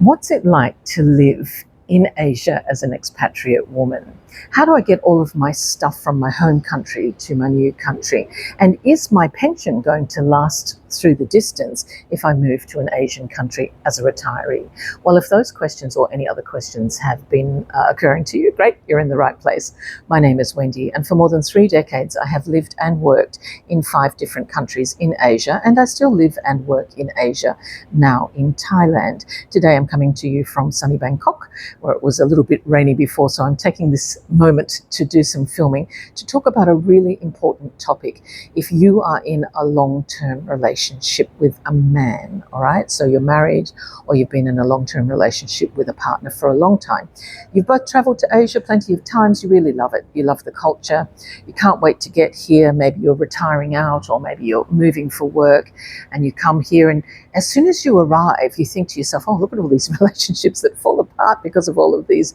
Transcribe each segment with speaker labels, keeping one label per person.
Speaker 1: What's it like to live in Asia as an expatriate woman? How do I get all of my stuff from my home country to my new country? And is my pension going to last through the distance if I move to an Asian country as a retiree? Well, if those questions or any other questions have been occurring to you, great, you're in the right place. My name is Wendy, and for more than 3 decades, I have lived and worked in 5 different countries in Asia, and I still live and work in Asia, now in Thailand. Today I'm coming to you from sunny Bangkok, where it was a little bit rainy before, so I'm taking this moment to do some filming to talk about a really important topic. If you are in a long-term relationship with a man, all right, so you're married or you've been in a long-term relationship with a partner for a long time, you've both traveled to Asia plenty of times, you really love it, you love the culture, you can't wait to get here, maybe you're retiring out or maybe you're moving for work and you come here, and as soon as you arrive you think to yourself, oh, look at all these relationships that fall apart because of all of these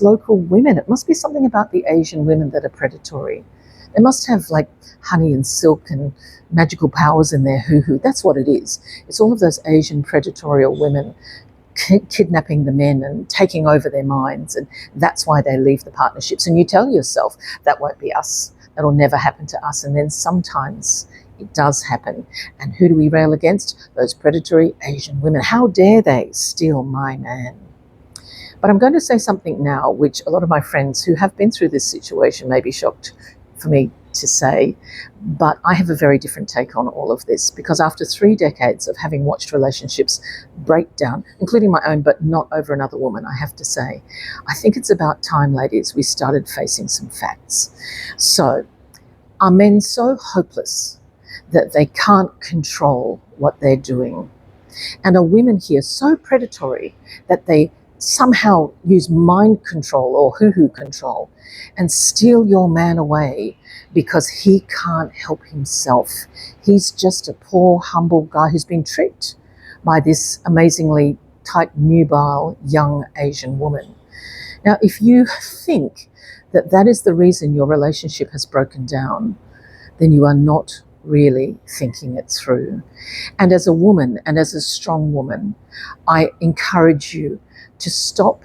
Speaker 1: local women. It must be something about the Asian women that are predatory. They must have like honey and silk and magical powers in their hoo-hoo. That's what it is. It's all of those Asian predatorial women kidnapping the men and taking over their minds, and that's why they leave the partnerships. And you tell yourself, that won't be us, that'll never happen to us, and then sometimes it does happen. And who do we rail against? Those predatory Asian women. How dare they steal my man? But I'm going to say something now which a lot of my friends who have been through this situation may be shocked for me to say, but I have a very different take on all of this, because after 3 decades of having watched relationships break down, including my own, but not over another woman, I have to say, I think it's about time, ladies, we started facing some facts. So, are men so hopeless that they can't control what they're doing? And are women here so predatory that they somehow use mind control or hoo-hoo control and steal your man away because he can't help himself? He's just a poor, humble guy who's been tricked by this amazingly tight, nubile, young Asian woman. Now, if you think that that is the reason your relationship has broken down, then you are not really thinking it through. And as a woman, and as a strong woman, I encourage you to stop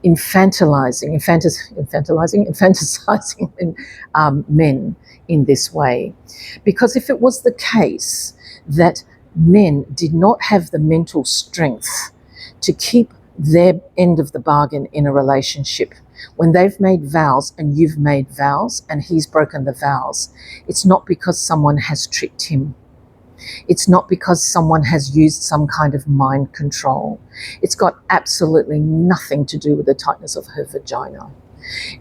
Speaker 1: infantilizing men in this way. Because if it was the case that men did not have the mental strength to keep their end of the bargain in a relationship, when they've made vows and you've made vows and he's broken the vows, it's not because someone has tricked him. It's not because someone has used some kind of mind control. It's got absolutely nothing to do with the tightness of her vagina.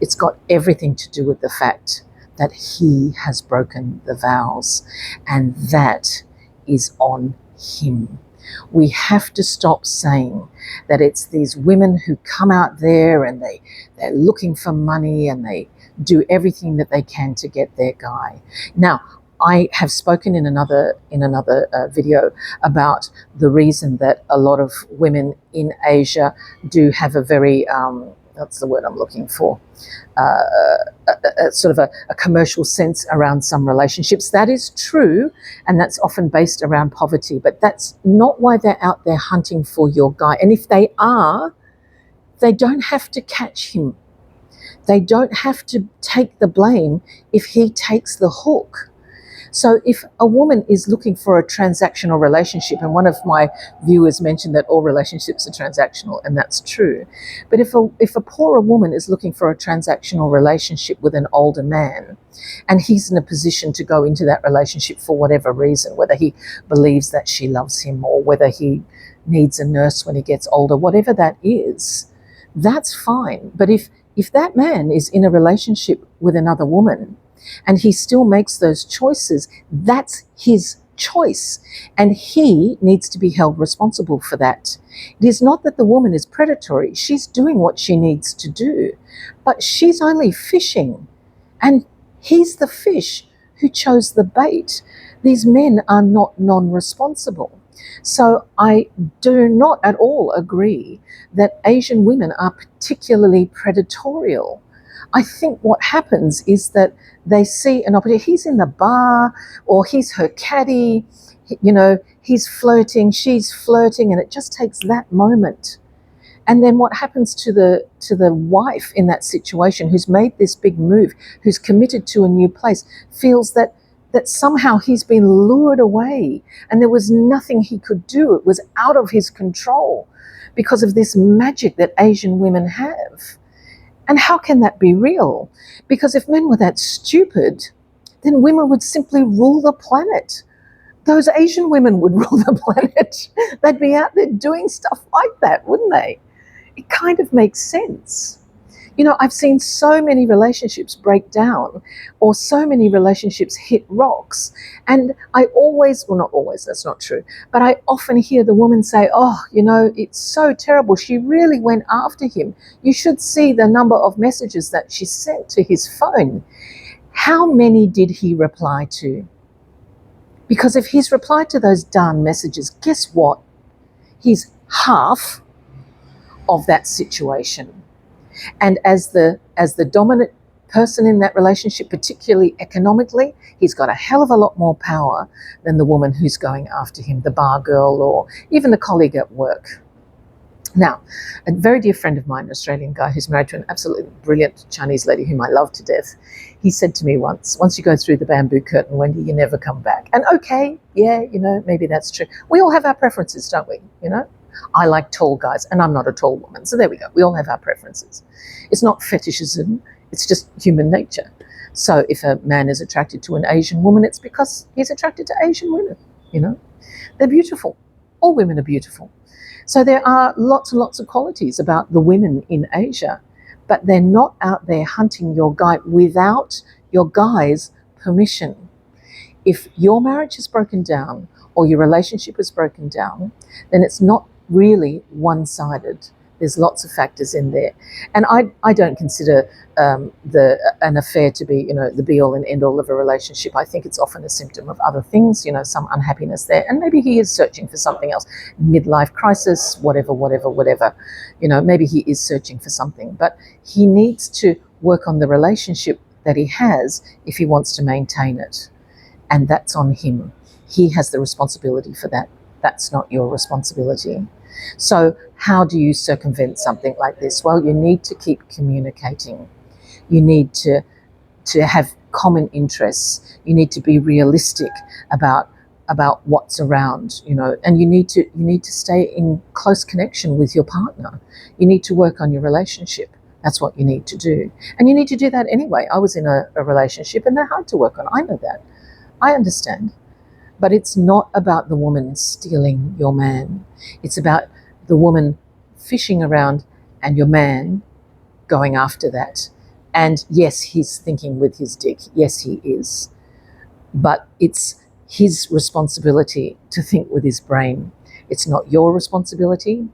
Speaker 1: It's got everything to do with the fact that he has broken the vows, and that is on him. We have to stop saying that it's these women who come out there and they're looking for money and they do everything that they can to get their guy. Now, I have spoken in another video about the reason that a lot of women in Asia do have a very, that's the word I'm looking for, sort of a commercial sense around some relationships. That is true, and that's often based around poverty, but that's not why they're out there hunting for your guy. And if they are, they don't have to catch him. They don't have to take the blame if he takes the hook. So if a woman is looking for a transactional relationship, and one of my viewers mentioned that all relationships are transactional, and that's true, but if a poorer woman is looking for a transactional relationship with an older man, and he's in a position to go into that relationship for whatever reason, whether he believes that she loves him or whether he needs a nurse when he gets older, whatever that is, that's fine. But if that man is in a relationship with another woman, and he still makes those choices, that's his choice, and he needs to be held responsible for that. It is not that the woman is predatory. She's doing what she needs to do, but she's only fishing, and he's the fish who chose the bait. These men are not non-responsible. So I do not at all agree that Asian women are particularly predatorial. I think what happens is that they see an opportunity. He's in the bar, or he's her caddy, You know, he's flirting, she's flirting, and it just takes that moment. And then what happens to the wife in that situation, who's made this big move, who's committed to a new place, feels that somehow he's been lured away and there was nothing he could do. It was out of his control because of this magic that Asian women have. And how can that be real? Because if men were that stupid, then women would simply rule the planet. Those Asian women would rule the planet. They'd be out there doing stuff like that, wouldn't they? It kind of makes sense. You know, I've seen so many relationships break down or so many relationships hit rocks. And I always, well, not always, that's not true, but I often hear the woman say, oh, you know, it's so terrible. She really went after him. You should see the number of messages that she sent to his phone. How many did he reply to? Because if he's replied to those darn messages, guess what? He's half of that situation. And as the dominant person in that relationship, particularly economically, he's got a hell of a lot more power than the woman who's going after him, the bar girl or even the colleague at work. Now, a very dear friend of mine, an Australian guy who's married to an absolutely brilliant Chinese lady whom I love to death, he said to me once you go through the bamboo curtain, Wendy, you never come back. And okay, yeah, you know, maybe that's true. We all have our preferences, don't we? You know, I like tall guys and I'm not a tall woman. So there we go. We all have our preferences. It's not fetishism. It's just human nature. So if a man is attracted to an Asian woman, it's because he's attracted to Asian women, you know. They're beautiful. All women are beautiful. So there are lots and lots of qualities about the women in Asia, but they're not out there hunting your guy without your guy's permission. If your marriage is broken down or your relationship is broken down, then it's not really one-sided. There's lots of factors in there. And I don't consider an affair to be, you know, the be-all and end-all of a relationship. I think it's often a symptom of other things, you know, some unhappiness there. And maybe he is searching for something else, midlife crisis, whatever. You know, maybe he is searching for something. But he needs to work on the relationship that he has if he wants to maintain it. And that's on him. He has the responsibility for that. That's not your responsibility. So how do you circumvent something like this? Well, you need to keep communicating. You need to have common interests. You need to be realistic about what's around, you know, and you need to stay in close connection with your partner. You need to work on your relationship. That's what you need to do. And you need to do that anyway. I was in a relationship and they're hard to work on. I know that. I understand. But it's not about the woman stealing your man. It's about the woman fishing around and your man going after that. And yes, he's thinking with his dick. Yes, he is. But it's his responsibility to think with his brain. It's not your responsibility,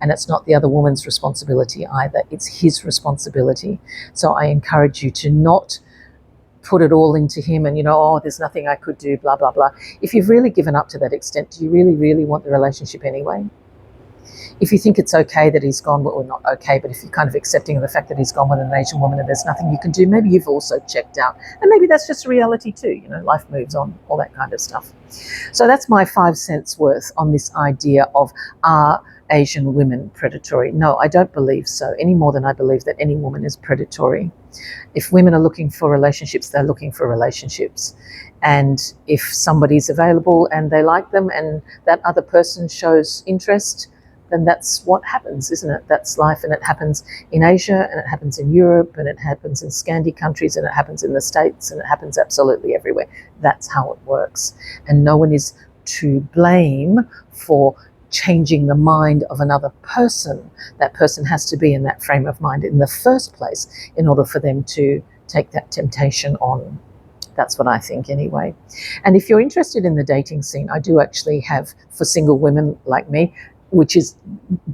Speaker 1: and it's not the other woman's responsibility either. It's his responsibility. So I encourage you to not put it all into him and, you know, oh, there's nothing I could do, blah, blah, blah. If you've really given up to that extent, do you really, really want the relationship anyway? If you think it's okay that he's gone, well, not okay, but if you're kind of accepting of the fact that he's gone with an Asian woman and there's nothing you can do, maybe you've also checked out. And maybe that's just a reality too, you know, life moves on, all that kind of stuff. So that's my 5 cents worth on this idea of are Asian women predatory? No, I don't believe so, any more than I believe that any woman is predatory. If women are looking for relationships, they're looking for relationships. And if somebody's available and they like them and that other person shows interest, then that's what happens, isn't it? That's life, and it happens in Asia, and it happens in Europe, and it happens in Scandi countries, and it happens in the States, and it happens absolutely everywhere. That's how it works. And no one is to blame for changing the mind of another person. That person has to be in that frame of mind in the first place in order for them to take that temptation on. That's what I think anyway. And if you're interested in the dating scene, I do actually have, for single women like me, which is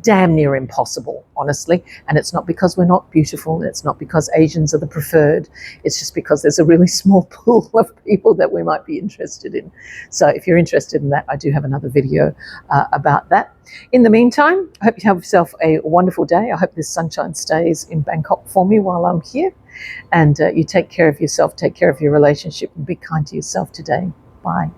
Speaker 1: damn near impossible, honestly. And it's not because we're not beautiful. It's not because Asians are the preferred. It's just because there's a really small pool of people that we might be interested in. So if you're interested in that, I do have another video about that. In the meantime, I hope you have yourself a wonderful day. I hope this sunshine stays in Bangkok for me while I'm here. And you take care of yourself, take care of your relationship, and be kind to yourself today. Bye.